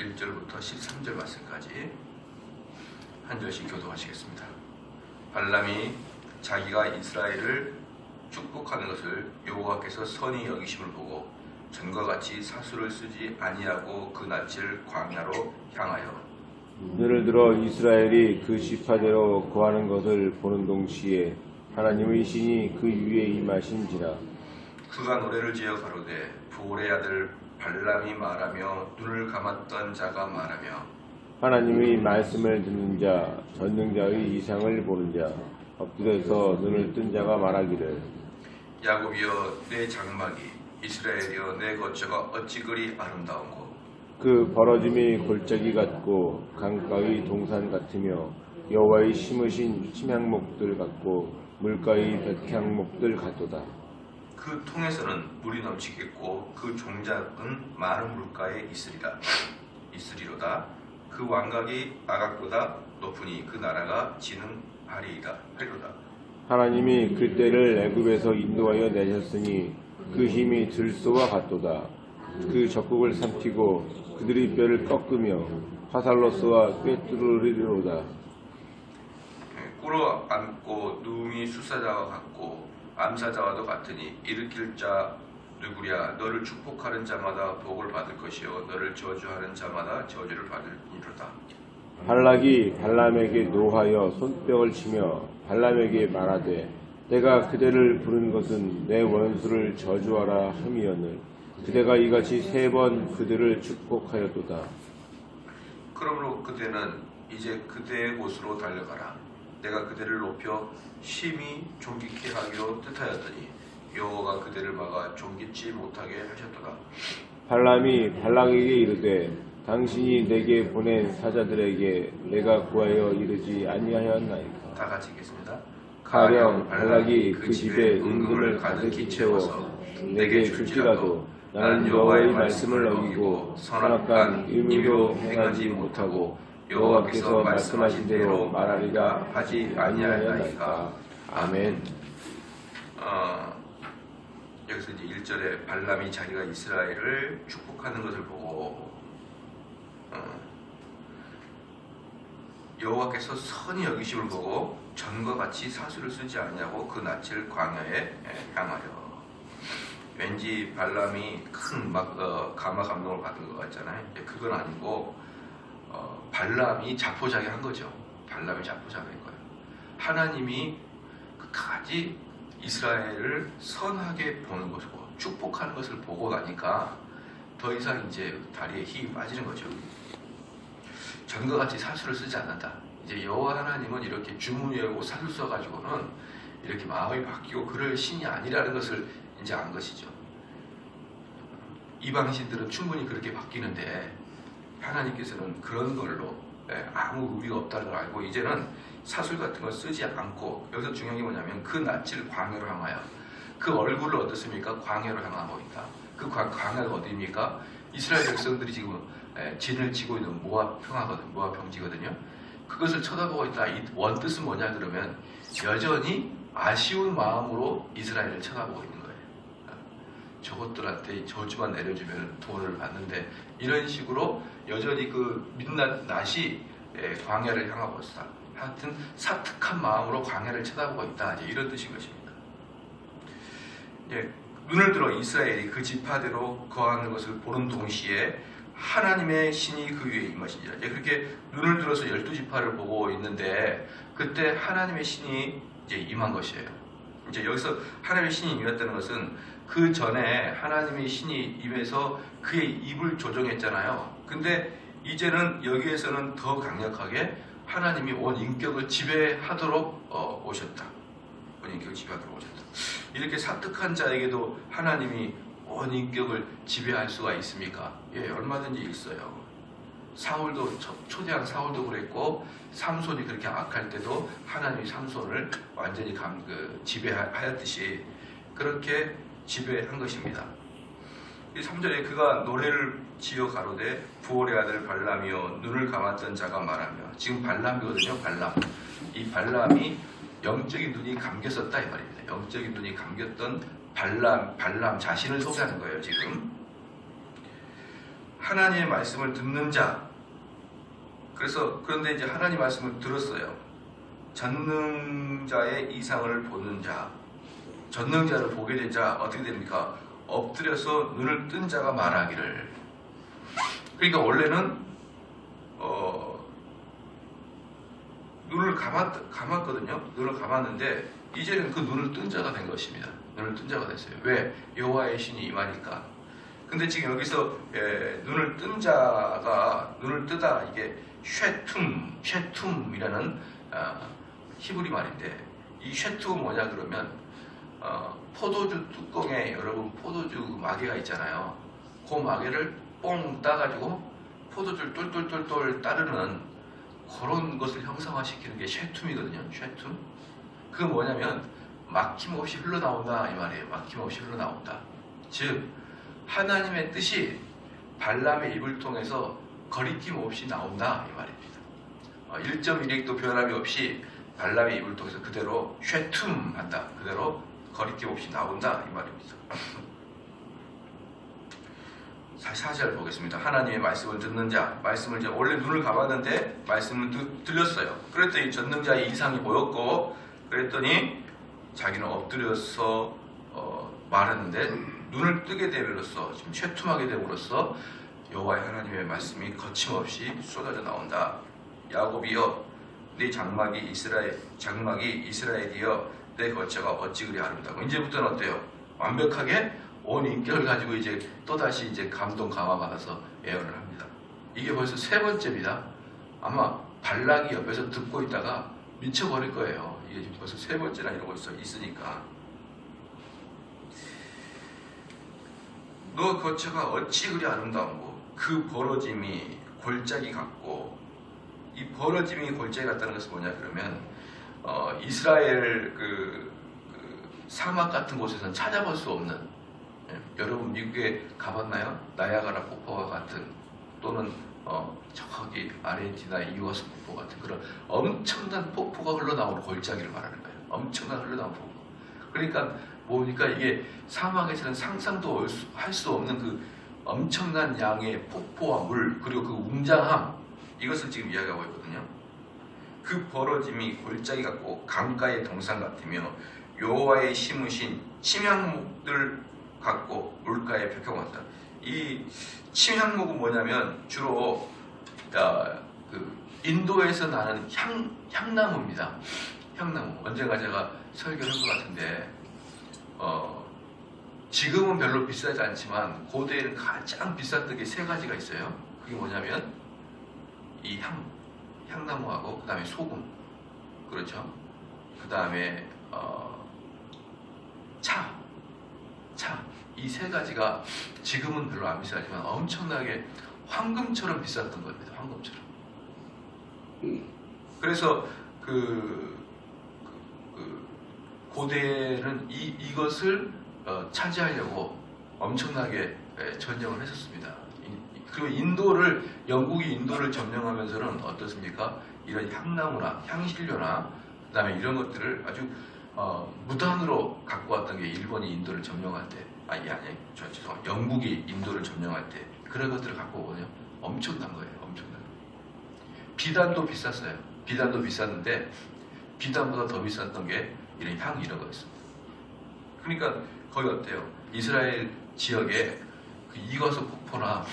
1절부터 13절 말씀까지 한 절씩 교독하시겠습니다. 발람이 자기가 이스라엘을 축복하는 것을 여호와께서 선히 여기심을 보고 전과 같이 사수를 쓰지 아니하고 그 낯을 광야로 향하여 눈을 들어 이스라엘이 그 지파대로 거하는 것을 보는 동시에 하나님의 신이 그 위에 임하신지라. 그가 노래를 지어 가로되 부올의 아들 발람이 말하며 눈을 감았던 자가 말하며 하나님의 말씀을 듣는 자, 전능자의 이상을 보는 자, 엎드려서 눈을 뜬 자가 말하기를 야곱이여 내 장막이 이스라엘이여 내 거처가 어찌 그리 아름다운고 그 벌어짐이 골짜기 같고 강가의 동산 같으며 여호와의 심으신 침향목들 같고 물가의 백향목들 같도다. 그 통에서는 물이 넘치겠고 그 종작은 많은 물가에 있으리로다. 그 왕각이 아각보다 높으니 그 나라가 진흥하리이다. 하나님이 그때를 애굽에서 인도하여 내셨으니 그 힘이 들소와 같도다. 그 적국을 삼키고 그들의 뼈를 꺾으며 화살로스와 꿰뚫으리로다. 꿇어 앉고 누움이 수사자와 같고 암사자와도 같으니 일으킬 자 누구랴. 너를 축복하는 자마다 복을 받을 것이요 너를 저주하는 자마다 저주를 받으리로다. 발락이 발람에게 노하여 손뼉을 치며 발람에게 말하되 내가 그대를 부른 것은 내 원수를 저주하라 함이오늘 그대가 이같이 3번 그들을 축복하였도다. 그러므로 그대는 이제 그대의 곳으로 달려가라. 내가 그대를 높여 심히 존귀케 하기로 뜻하였더니 여호와가 그대를 막아 존귀치 못하게 하셨도다. 발람이 발락에게 이르되 당신이 내게 보낸 사자들에게 내가 구하여 이르지 아니하였나이까. 다 같이 읽겠습니다. 가령 발락이 그 집에 은금을 가득히 채워서 내게 줄지라도 나는 여호와의 말씀을 어기고 선악간 의미로 행하지 못하고 여호와께서 말씀하신 대로 말하리라 하지 아니하였나이까. 아멘. 여기서 이제 1절에 발람이 자기가 이스라엘을 축복하는 것을 보고 여호와께서 선히 여기심을 보고 전과 같이 사수를 쓰지 않냐고 그 낯을 광야에 향하여. 왠지 발람이 큰 감화 감동을 받은 것 같잖아요. 그건 아니고 발람이 자포자기한 거죠. 발람이 자포자기한 거예요. 하나님이 끝까지 이스라엘을 선하게 보는 것이고 축복하는 것을 보고 나니까 더 이상 이제 다리에 힘이 빠지는 거죠. 전과 같이 사수를 쓰지 않는다. 이제 여호와 하나님은 이렇게 주문 열고 사수 써가지고는 이렇게 마음이 바뀌고 그럴 신이 아니라는 것을 이제 안 것이죠. 이방신들은 충분히 그렇게 바뀌는데 하나님께서는 그런 걸로 아무 의미가 없다는 걸 알고 이제는 사술 같은 걸 쓰지 않고 여기서 중요한 게 뭐냐면 그 낯을 광야로 향하여 그 얼굴을 어떻습니까? 광야로 향하고 있다. 그 광야가 어디입니까? 이스라엘 백성들이 지금 진을 치고 있는 모압 평지거든요. 그것을 쳐다보고 있다. 이 원뜻은 뭐냐 그러면 여전히 아쉬운 마음으로 이스라엘을 쳐다보고 있는 거예요. 저것들한테 저주만 내려주면 돈을 받는데 이런 식으로 여전히 그 민낯 낯이 광야를 향하고 있다. 하여튼 사특한 마음으로 광야를 쳐다보고 있다. 이제 이런 뜻인 것입니다. 눈을 들어 이스라엘이 그 지파대로 거하는 것을 보는 동시에 하나님의 신이 그 위에 임하시니라. 그렇게 눈을 들어서 12지파를 보고 있는데 그때 하나님의 신이 이제 임한 것이에요. 이제 여기서 하나님의 신이 임했다는 것은 그 전에 하나님의 신이 임해서 그의 입을 조정했잖아요. 근데 이제는 여기에서는 더 강력하게 하나님이 온 인격을 지배하도록 오셨다. 온 인격을 지배하도록 오셨다. 이렇게 사특한 자에게도 하나님이 온 인격을 지배할 수가 있습니까? 예, 얼마든지 있어요. 사울도 초대한 사울도 그랬고 삼손이 그렇게 악할 때도 하나님이 삼손을 완전히 지배하였듯이 그렇게 지배한 것입니다. 3절에 그가 노래를 지어 가로되 부올의 아들 발람이요 눈을 감았던 자가 말하며 지금 발람이거든요. 발람. 이 발람이 영적인 눈이 감겼었다 이 말입니다. 영적인 눈이 감겼던 발람 자신을 소개하는 거예요. 지금 하나님의 말씀을 듣는 자. 그런데 이제 하나님 말씀을 들었어요. 전능자의 이상을 보는 자. 전능자를 보게 되자 어떻게 됩니까? 엎드려서 눈을 뜬 자가 말하기를. 그러니까 원래는 눈을 감았거든요. 눈을 감았는데 이제는 그 눈을 뜬 자가 된 것입니다. 눈을 뜬 자가 됐어요. 왜? 여호와의 신이 임하니까. 근데 지금 여기서 눈을 뜬 자가 눈을 뜨다, 이게 쉐툼이라는 히브리 말인데, 이 쉐툼은 뭐냐 그러면 포도주 뚜껑에 여러분 포도주 마개가 있잖아요. 그 마개를 뽕 따가지고 포도주를 똘똘똘똘 따르는 그런 것을 형상화시키는 게 쉐툼이거든요. 쉐툼. 그건 뭐냐면 막힘없이 흘러나온다 이 말이에요. 막힘없이 흘러나온다. 즉 하나님의 뜻이 발람의 입을 통해서 거리낌 없이 나온다 이 말입니다. 1.1획도 변함이 없이 발람의 입을 통해서 그대로 쉐툼 한다. 그대로 거리낌 없이 나온다 이 말입니다. 4절 보겠습니다. 하나님의 말씀을 듣는 자, 말씀을 이제 원래 눈을 감았는데 말씀을 들렸어요. 그랬더니 전능자의 이상이 보였고, 그랬더니 자기는 엎드려서 말했는데 눈을 뜨게 됨으로써, 지금 쉐툼하게 됨으로써 여호와의 하나님의 말씀이 거침없이 쏟아져 나온다. 야곱이여, 네 장막이 이스라엘이여, 내 거처가 어찌 그리 아름다고. 이제부터는 어때요? 완벽하게 온 인격을 가지고 이제 또다시 이제 감동 강화 받아서 예언을 합니다. 이게 벌써 세 번째입니다. 아마 발락이 옆에서 듣고 있다가 미쳐버릴 거예요. 이게 지금 벌써 세 번째나 이러고 있으니까. 너 거처가 어찌 그리 아름다운고, 그 벌어짐이 골짜기 같고. 이 벌어짐이 골짜기 같다는 것은 뭐냐 그러면 이스라엘 그 사막 같은 곳에서는 찾아볼 수 없는, 여러분 미국에 가봤나요? 나야가라 폭포와 같은, 또는 저기 아르헨티나 이오아스 폭포 같은 그런 엄청난 폭포가 흘러나오는 골짜기를 말하는 거예요. 엄청난 흘러나오는 폭포. 그러니까 뭡니까? 이게 사막에서는 상상도 할 수 없는 그 엄청난 양의 폭포와 물, 그리고 그 웅장함, 이것을 지금 이야기하고 있거든요. 그 벌어짐이 골짜기 같고 강가의 동산 같으며 여호와의 심으신 침향목들 같고 물가에 벽형한다. 이 침향목은 뭐냐면 주로 그 인도에서 나는 향나무입니다. 향나무. 언젠가 제가 설교를 한 것 같은데 지금은 별로 비싸지 않지만 고대에는 가장 비쌌던 게 세 가지가 있어요. 그게 뭐냐면 이 향나무하고 그 다음에 소금, 그렇죠? 그 다음에 차. 이 세 가지가 지금은 별로 안 비싸지만 엄청나게 황금처럼 비쌌던 겁니다. 황금처럼. 그래서 고대는 이것을 차지하려고 엄청나게 전쟁을 했었습니다. 그리고 영국이 인도를 점령하면서는 어떻습니까? 이런 향나무나 향신료나 그다음에 이런 것들을 아주 무단으로 갖고 왔던 게 일본이 인도를 점령할 때, 영국이 인도를 점령할 때 그런 것들을 갖고 오거든요. 엄청난 거예요. 엄청난. 비단도 비쌌어요. 비단도 비쌌는데 비단보다 더 비쌌던 게 이런 이런 거였습니다. 그러니까 거기 어때요? 이스라엘 지역에 그 이과수 폭포나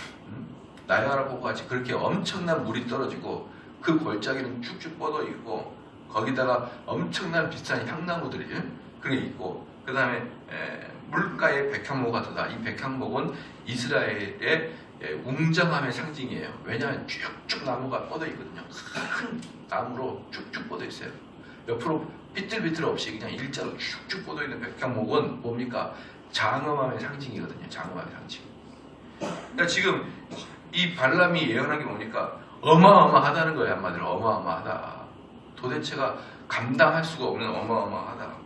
나야가라 폭포 같이 그렇게 엄청난 물이 떨어지고 그 골짜기는 쭉쭉 뻗어 있고 거기다가 엄청난 비싼 향나무들이 그게 있고, 그 다음에 물가에 백향목가 돋아. 이 백향목은 이스라엘의 웅장함의 상징이에요. 왜냐하면 쭉쭉 나무가 뻗어 있거든요. 큰 나무로 쭉쭉 뻗어 있어요. 옆으로 삐뚤삐뚤 없이 그냥 일자로 쭉쭉 뻗어 있는 백향목은 뭡니까? 장엄함의 상징이거든요. 장엄함의 상징. 그러니까 지금 이 발람이 예언한 게 뭡니까? 어마어마하다는 거예요. 한마디로 어마어마하다. 도대체가 감당할 수가 없는 어마어마하다.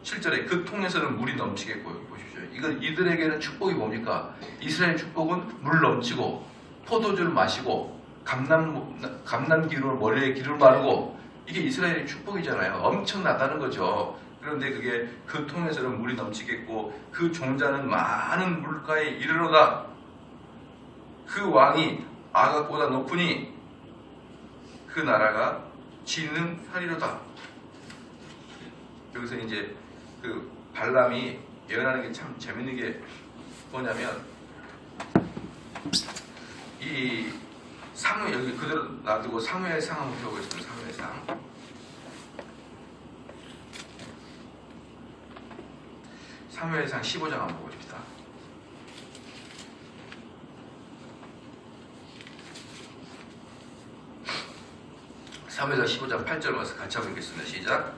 7절에 그 통에서는 물이 넘치겠고, 여기 보십시오. 이들에게는 축복이 뭡니까? 이스라엘 축복은 물 넘치고 포도주를 마시고 감람기로 머리에 기름을 바르고, 이게 이스라엘의 축복이잖아요. 엄청나다는 거죠. 그런데 그게 그 통에서는 물이 넘치겠고 그 종자는 많은 물가에 이르러다. 그 왕이 아각보다 높으니 그 나라가 진흥하리로다. 여기서 이제 그 발람이 예언하는 게 참 재밌는 게 뭐냐면 이 사무엘, 여기 그대로 놔두고 사무엘상 한번 펴보겠습니다. 사무엘상. 사무엘상 15장 한번 보겠습니다. 사무엘상 15장 8절 와서 같이 한번 읽겠습니다. 시작.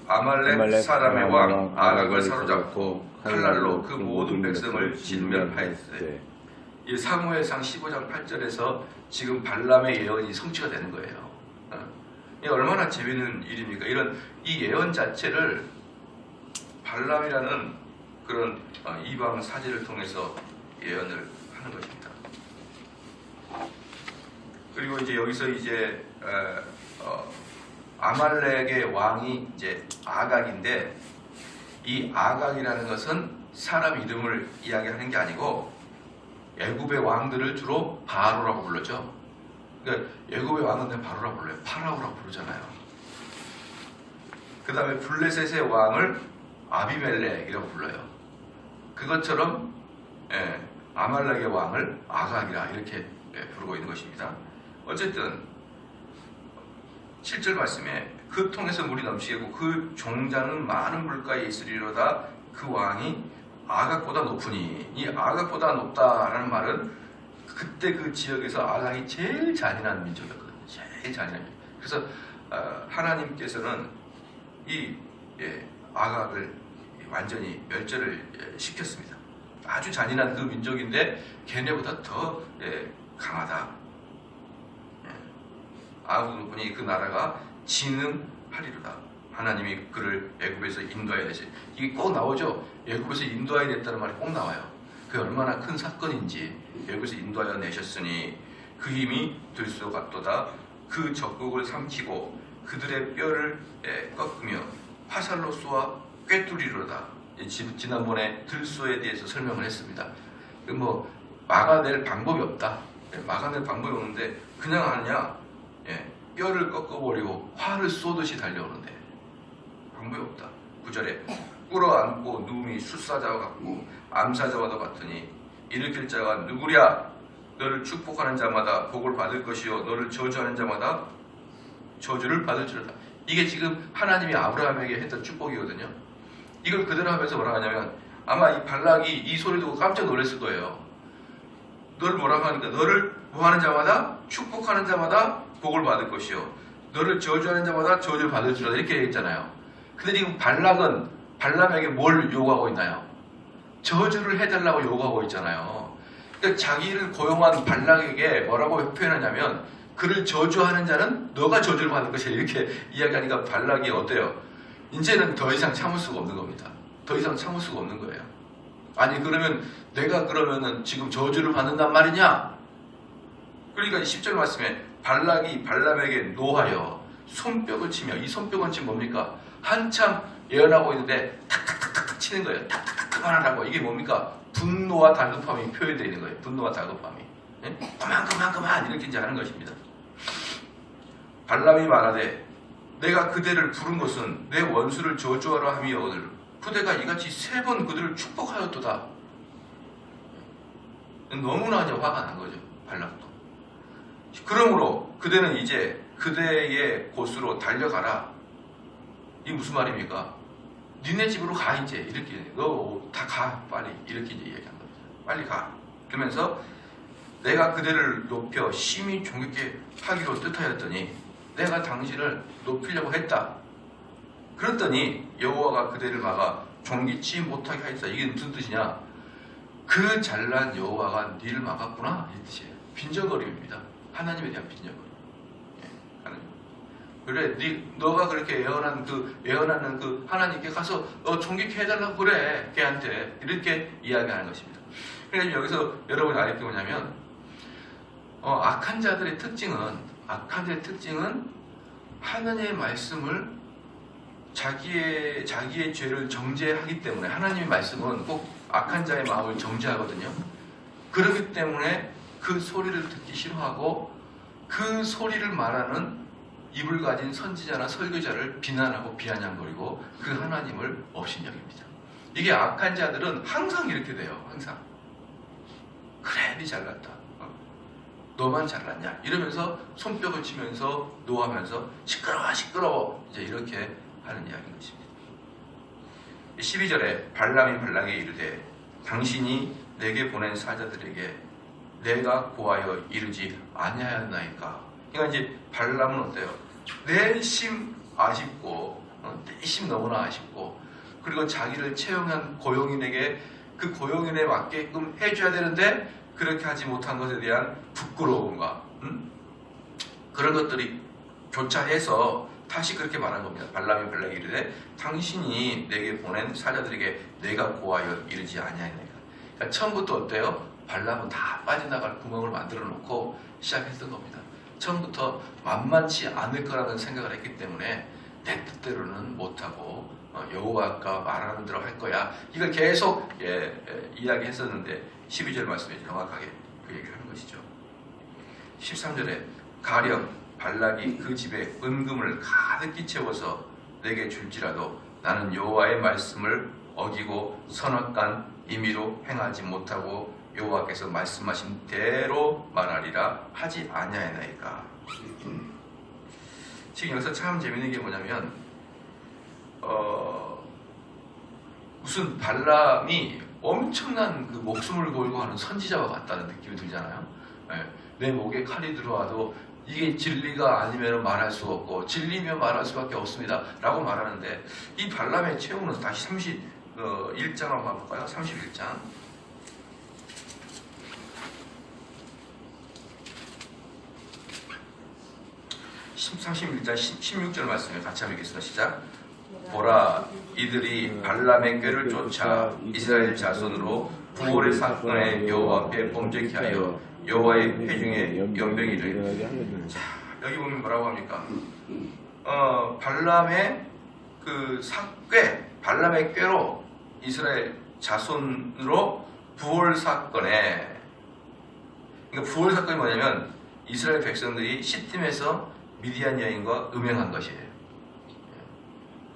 아말렉 사람의 왕 아각을 사로잡고 칼날로 그 모든 백성을 진멸하였으되. 이 사무엘상 15장 8절에서 지금 발람의 예언이 성취가 되는 거예요. 이게 얼마나 재미있는 일입니까? 이런 이 예언 자체를 발람이라는 그런 이방 사제를 통해서 예언을 하는 것입니다. 그리고 이제 여기서 이제 아말렉의 왕이 이제 아각인데, 이 아각이라는 것은 사람 이름을 이야기하는 게 아니고 애굽의 왕들을 주로 바로라고 불렀죠. 그러니까 애굽의 왕은 바로라고 불러요. 파라오라고 부르잖아요. 그 다음에 블레셋의 왕을 아비멜렉이라고 불러요. 그것처럼 아말렉의 왕을 아각이라 이렇게 부르고 있는 것입니다. 어쨌든 7절 말씀에 그 통에서 물이 넘치고 그 종자는 많은 물가에 있으리로다. 그 왕이 아각보다 높으니, 이 아각보다 높다라는 말은 그때 그 지역에서 아각이 제일 잔인한 민족이었거든요. 제일 잔인한 민족. 그래서 하나님께서는 이 아각을 완전히 멸절을 시켰습니다. 아주 잔인한 그 민족인데 걔네보다 더 강하다. 아각보다 높으니 그 나라가 진흥하리로다. 하나님이 그를 애굽에서 인도해야 되지. 이게 꼭 나오죠. 애굽에서 인도해야 됐다는 말이 꼭 나와요. 그게 얼마나 큰 사건인지. 애굽에서 인도하여 내셨으니 그 힘이 들소 같도다. 그 적국을 삼키고 그들의 뼈를 꺾으며 화살로 쏘아 꿰뚫리로다. 지난번에 들소에 대해서 설명을 했습니다. 뭐 막아낼 방법이 없다. 막아낼 방법이 없는데 그냥 하느냐? 뼈를 꺾어버리고 화를 쏘듯이 달려오는데 방법이 없다. 9절에 꿇어앉고 누움이 숫사자와 같고 암사자와도 같으니 일으킬 자가 누구랴? 너를 축복하는 자마다 복을 받을 것이요 너를 저주하는 자마다 저주를 받을지로다. 이게 지금 하나님이 아브라함에게 했던 축복이거든요. 이걸 그대로 하면서 뭐라 하냐면 아마 이 발락이 이 소리 듣고 깜짝 놀랐을 거예요. 너를 뭐라고 하니까 너를 뭐하는 자마다 축복하는 자마다 복을 받을 것이요 너를 저주하는 자마다 저주를 받을지로다 이렇게 했잖아요. 근데 지금 발락은 발람에게 뭘 요구하고 있나요? 저주를 해달라고 요구하고 있잖아요. 그러니까 자기를 고용한 발락에게 뭐라고 표현하냐면 그를 저주하는 자는 너가 저주를 받을 것이야 이렇게 이야기하니까 발락이 어때요? 이제는 더 이상 참을 수가 없는 겁니다. 더 이상 참을 수가 없는 거예요. 아니 그러면 내가 그러면은 지금 저주를 받는단 말이냐? 그러니까 10절 말씀에 발락이 발람에게 노하여 손뼉을 치며, 이 손뼉은 지금 뭡니까? 한참 예언하고 있는데 탁탁탁탁 치는 거예요. 탁탁탁 그만하라고. 이게 뭡니까? 분노와 다급함이 표현되어 있는 거예요. 분노와 다급함이. 그만 이렇게 이제 하는 것입니다. 발람이 말하되 내가 그대를 부른 것은 내 원수를 저주하라 함이거늘 그대가 이같이 3번 그들을 축복하였도다. 너무나 이제 화가 난 거죠. 발람도. 그러므로 그대는 이제 그대의 곳으로 달려가라. 이게 무슨 말입니까? 니네 집으로 가 이제 이렇게 너 다 가 빨리 이렇게 이제 얘기한 겁니다. 빨리 가. 그러면서 내가 그대를 높여 심히 존귀케 하기로 뜻하였더니 내가 당신을 높이려고 했다. 그랬더니 여호와가 그대를 막아 존귀치 못하게 하였다. 이게 무슨 뜻이냐? 그 잘난 여호와가 니를 막았구나 이 뜻이에요. 빈정거림입니다. 하나님에 대한 빈정거림. 하나님. 그래, 너가 그렇게 예언하는 그 하나님께 가서 존귀케 해달라고 그래 걔한테 이렇게 이야기하는 것입니다. 그러니까 여기서 여러분이 알게 뭐냐면 악한 자들의 특징은 하나님의 말씀을 자기의 죄를 정죄하기 때문에 하나님의 말씀은 꼭 악한 자의 마음을 정죄하거든요. 그렇기 때문에 그 소리를 듣기 싫어하고 그 소리를 말하는 입을 가진 선지자나 설교자를 비난하고 비아냥거리고 그 하나님을 업신여깁니다. 이게 악한 자들은 항상 이렇게 돼요. 항상. 그래, 네 잘났다. 너만 잘났냐? 이러면서 손뼉을 치면서 노하면서 시끄러워 시끄러워 이제 이렇게 하는 이야기인 것입니다. 12절에 발람이 발락에 이르되 당신이 내게 보낸 사자들에게 내가 고하여 이르지 아니하였나이까. 그러니까 이제 발람은 어때요? 내심 아쉽고 내심 너무나 아쉽고 그리고 자기를 채용한 고용인에게 그 고용인에 맞게끔 해줘야 되는데 그렇게 하지 못한 것에 대한 부끄러움과 그런 것들이 교차해서 다시 그렇게 말한 겁니다. 발람이 발락에 이르되 당신이 내게 보낸 사자들에게 내가 고하여 이르지 아니하였나이까. 그러니까 처음부터 어때요? 발람은 다 빠져나갈 구멍을 만들어 놓고 시작했던 겁니다. 처음부터 만만치 않을 거라는 생각을 했기 때문에 내 뜻대로는 못하고 여호와가 말하는 대로 할 거야. 이걸 계속 이야기했었는데 12절 말씀에 정확하게 그 얘기를 하는 것이죠. 13절에 가령 발락이 그 집에 은금을 가득히 채워서 내게 줄지라도 나는 여호와의 말씀을 어기고 선악간 임의로 행하지 못하고 여호와께서 말씀하신 대로 말하리라 하지 아니하였나이까. 지금 여기서 참 재밌는 게 뭐냐면 무슨 발람이 엄청난 그 목숨을 걸고 하는 선지자와 같다는 느낌이 들잖아요. 내 목에 칼이 들어와도 이게 진리가 아니면 말할 수 없고 진리면 말할 수밖에 없습니다 라고 말하는데 이 발람의 체험은 다시 31장 한번 볼까요? 31장 31장 16절 말씀을 같이 한번 읽겠습니다. 시작. 보라, 이들이 발람의 꾀를 쫓아 이스라엘 자손으로 부올의 사건에 여호와 앞에 범죄케 하여 여호와의 회중에 연병이를. 자, 여기 보면 뭐라고 합니까? 발람의 그 발람의 꾀로 이스라엘 자손으로 부올 사건에, 그러니까 부올 사건이 뭐냐면 이스라엘 백성들이 시팀에서 미디안 여인과 음행한 것이에요.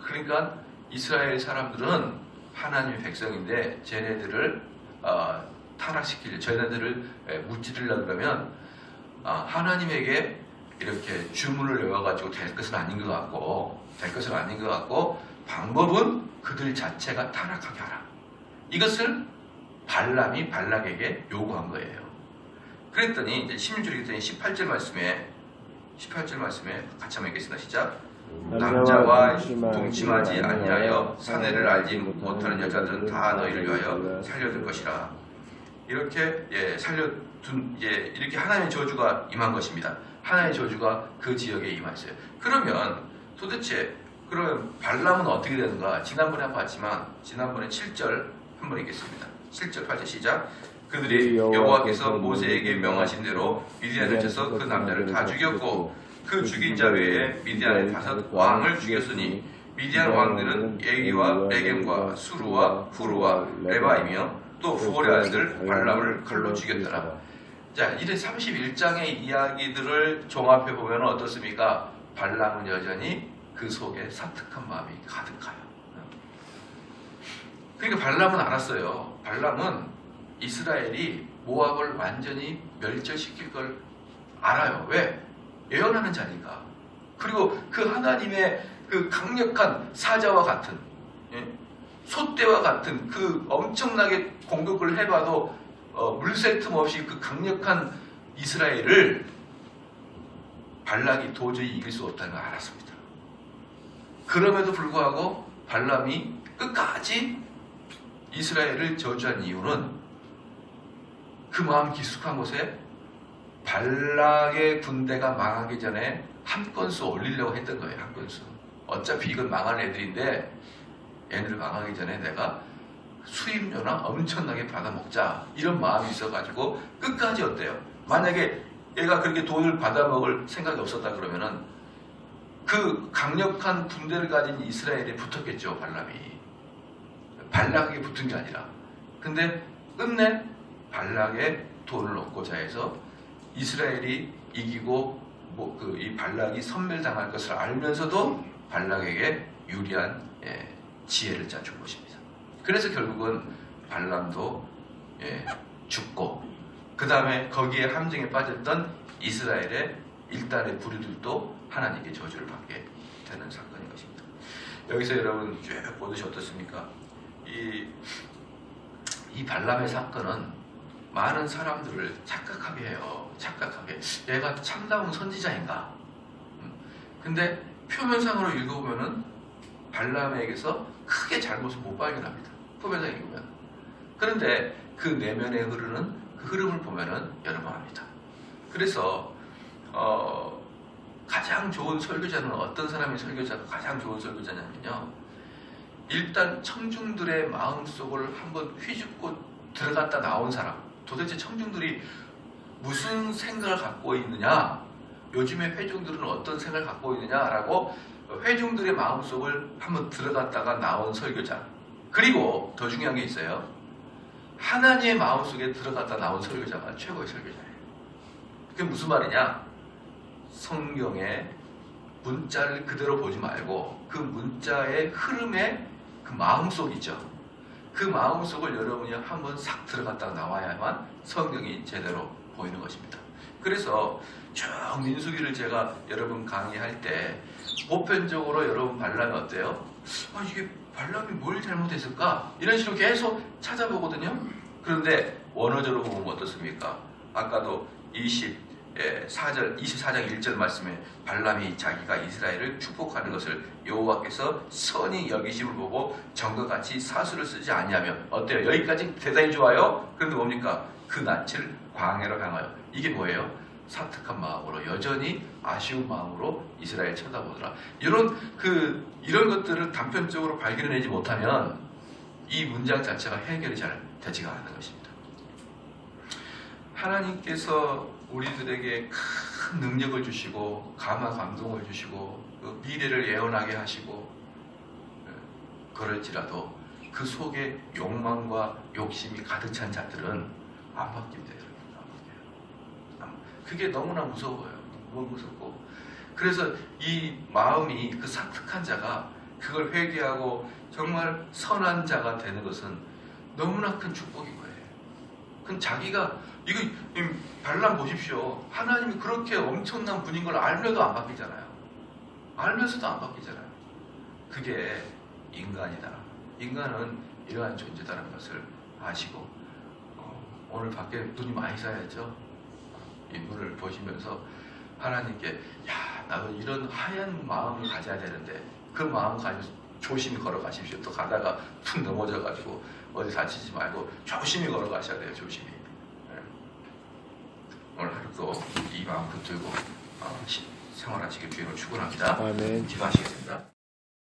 그러니까 이스라엘 사람들은 하나님의 백성인데 쟤네들을 쟤네들을 무찌르려고 그러면 하나님에게 이렇게 주문을 외워가지고 될 것은 아닌 것 같고 방법은 그들 자체가 타락하게 하라. 이것을 발람이 발락에게 요구한 거예요. 그랬더니 이제 16절에 있더니 18절 말씀에 같이 한번 읽겠습니다. 시작. 남자와 동침하지 아니하여 사내를 알지 못하는 여자들은 다 너희를 위하여 살려둘 것이라. 이렇게 살려둔 이렇게 하나님의 저주가 임한 것입니다. 하나님의 저주가 그 지역에 임했어요. 그러면 도대체 발람은 어떻게 되는가? 지난번에 봤지만 지난번에 7절 한번 읽겠습니다. 7절 8절 시작. 그들이 여호와께서 모세에게 명하신 대로 미디안에 쳐서 그 남자를 다 죽였고 그 죽인 자 외에 미디안의 5 왕을 죽였으니 미디안 왕들은 예기와 레겜과 수루와 후루와 레바이며 또 부올의 아들 발람을 칼로 죽였더라. 자, 이제 31장의 이야기들을 종합해 보면 어떻습니까? 발람은 여전히 그 속에 사특한 마음이 가득해요. 그러니까 발람은 알았어요. 발람은 이스라엘이 모압을 완전히 멸절시킬 걸 알아요. 왜? 예언하는 자니까. 그리고 그 하나님의 그 강력한 사자와 같은 소떼와 같은 그 엄청나게 공격을 해봐도 물샐 틈 없이 그 강력한 이스라엘을 발락이 도저히 이길 수 없다는 걸 알았습니다. 그럼에도 불구하고 발람이 끝까지 이스라엘을 저주한 이유는 그 마음 깊숙한 곳에 발락의 군대가 망하기 전에 한 건수 올리려고 했던 거예요. 한 건수. 어차피 이건 망할 애들인데 얘네들 망하기 전에 내가 수입료나 엄청나게 받아먹자 이런 마음이 있어가지고 끝까지 어때요? 만약에 얘가 그렇게 돈을 받아먹을 생각이 없었다 그러면은 그 강력한 군대를 가진 이스라엘에 붙었겠죠. 발락에게 붙은 게 아니라. 근데 끝내 발락의 돈을 얻고자 해서 이스라엘이 이기고 이 발락이 섬멸당할 것을 알면서도 발락에게 유리한 지혜를 짜준 것입니다. 그래서 결국은 발람도 죽고 그 다음에 거기에 함정에 빠졌던 이스라엘의 일단의 부류들도 하나님께 저주를 받게 되는 사건인 것입니다. 여기서 여러분 쭉 보듯이 어떻습니까? 이 발람의 사건은 많은 사람들을 착각하게 해요. 착각하게. 얘가 참다운 선지자인가? 근데 표면상으로 읽어보면은 발람에게서 크게 잘못을 못 발견합니다. 표면상 읽으면. 그런데 그 내면에 흐르는 그 흐름을 보면은 여러 번 합니다. 그래서 가장 좋은 설교자는 어떤 사람이 설교자가 가장 좋은 설교자냐면요. 일단 청중들의 마음속을 한번 휘젓고 들어갔다 나온 사람. 도대체 청중들이 무슨 생각을 갖고 있느냐? 요즘에 회중들은 어떤 생각을 갖고 있느냐라고 회중들의 마음속을 한번 들어갔다가 나온 설교자. 그리고 더 중요한 게 있어요. 하나님의 마음속에 들어갔다 나온 설교자가 최고의 설교자예요. 그게 무슨 말이냐? 성경의 문자를 그대로 보지 말고 그 문자의 흐름의 그 마음속이죠. 그 마음속을 여러분이 한번 싹 들어갔다 나와야만 성경이 제대로 보이는 것입니다. 그래서 쭉 민수기를 제가 여러분 강의할 때 보편적으로 여러분 발람이 어때요? 이게 발람이 뭘 잘못했을까? 이런 식으로 계속 찾아보거든요. 그런데 원어적으로 보면 어떻습니까? 아까도 24장 1절 말씀에 발람이 자기가 이스라엘을 축복하는 것을 여호와께서 선히 여기심을 보고 전과 같이 사수를 쓰지 아니하면 어때요? 여기까지 대단히 좋아요. 그런데 뭡니까? 그 낯을 광야로 향하여. 이게 뭐예요? 사특한 마음으로 여전히 아쉬운 마음으로 이스라엘 쳐다보더라. 이런 것들을 단편적으로 발견해내지 못하면 이 문장 자체가 해결이 잘 되지가 않는 것입니다. 하나님께서 우리들에게 큰 능력을 주시고 감화 감동을 주시고 미래를 예언하게 하시고 그럴지라도 그 속에 욕망과 욕심이 가득 찬 자들은 안 바뀝니다. 안 바뀌어요. 그게 너무나 무서워요. 너무 무섭고 그래서 이 마음이 그 사특한 자가 그걸 회개하고 정말 선한 자가 되는 것은 너무나 큰 축복인 거예요. 그럼 자기가 이거 발람 보십시오. 하나님이 그렇게 엄청난 분인 걸 알면서도 안 바뀌잖아요. 알면서도 안 바뀌잖아요. 그게 인간이다. 인간은 이러한 존재다라는 것을 아시고 오늘 밖에 눈이 많이 쌓였죠. 이 눈을 보시면서 하나님께 나도 이런 하얀 마음을 가져야 되는데 그 마음 가지고 조심히 걸어가십시오. 또 가다가 툭 넘어져가지고 어디 다치지 말고 조심히 걸어가셔야 돼요. 조심히. 오늘 하루도 이 마음 붙들고 생활하시길 주님으로 축원합니다. 아멘. 기도하시겠습니다.